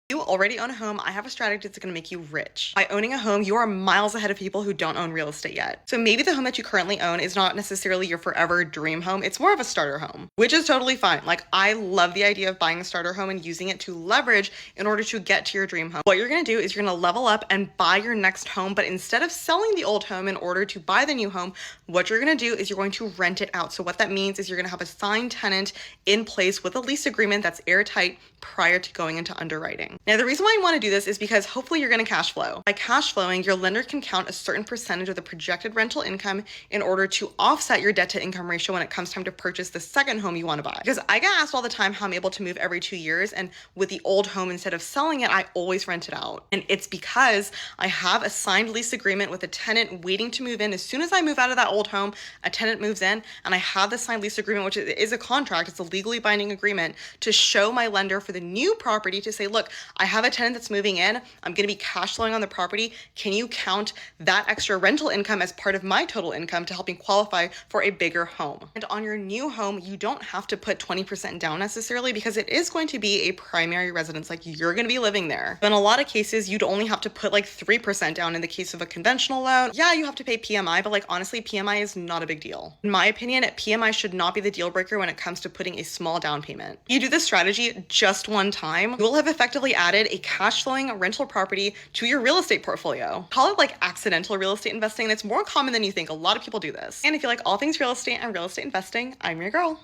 You already own a home, I have a strategy that's gonna make you rich. By owning a home, you are miles ahead of people who don't own real estate yet. So maybe the home that you currently own is not necessarily your forever dream home, it's more of a starter home, which is totally fine. Like, I love the idea of buying a starter home and using it to leverage in order to get to your dream home. What you're gonna do is you're gonna level up and buy your next home, but instead of selling the old home in order to buy the new home, what you're gonna do is you're going to rent it out. So what that means is you're gonna have a signed tenant in place with a lease agreement that's airtight prior to going into underwriting. Now, the reason why I want to do this is because hopefully you're going to cash flow. By cash flowing, your lender can count a certain percentage of the projected rental income in order to offset your debt to income ratio when it comes time to purchase the second home you want to buy. Because I get asked all the time how I'm able to move every 2 years, and with the old home, instead of selling it, I always rent it out. And it's because I have a signed lease agreement with a tenant waiting to move in. As soon as I move out of that old home, a tenant moves in, and I have the signed lease agreement, which is a contract, it's a legally binding agreement, to show my lender for the new property to say, look, I have a tenant that's moving in, I'm going to be cash flowing on the property. Can you count that extra rental income as part of my total income to help me qualify for a bigger home? And on your new home, you don't have to put 20% down necessarily, because it is going to be a primary residence, like you're going to be living there. But in a lot of cases, you'd only have to put like 3% down in the case of a conventional loan. Yeah, you have to pay PMI, but like honestly, PMI is not a big deal. In my opinion, PMI should not be the deal breaker when it comes to putting a small down payment. You do this strategy just one time, you will have effectively added a cash flowing rental property to your real estate portfolio. Call it like accidental real estate investing. It's more common than you think. A lot of people do this. And if you like all things real estate and real estate investing, I'm your girl.